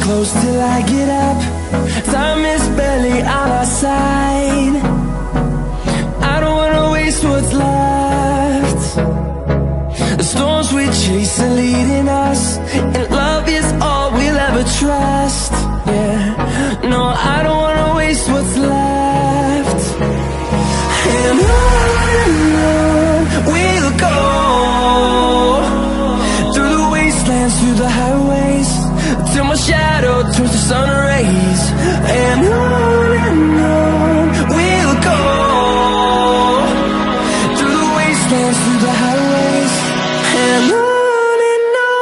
close till I get up. Time is barely on our side. I don't wanna waste what's left. The storms we chase are leading us, and love is all we'll ever trust. Yeah, no, I don't wanna waste what's left. And on we'll go, through the wastelands, through the highways, till my shadow turns to sun rays. And on we'll go, through the wastelands, through the highways, and on we'll go.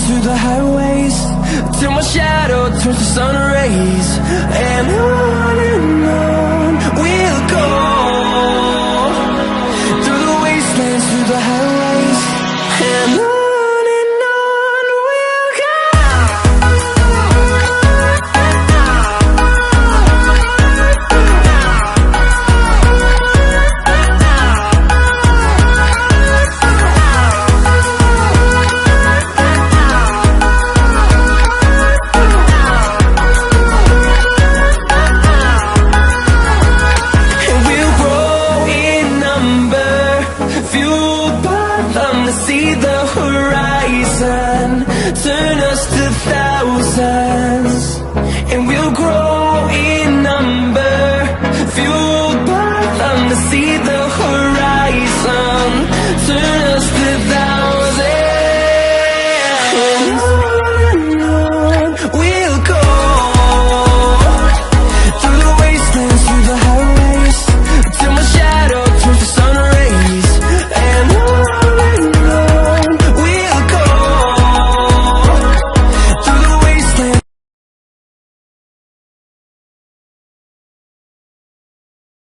Through the highways, till my shadow turns to sun rays. And on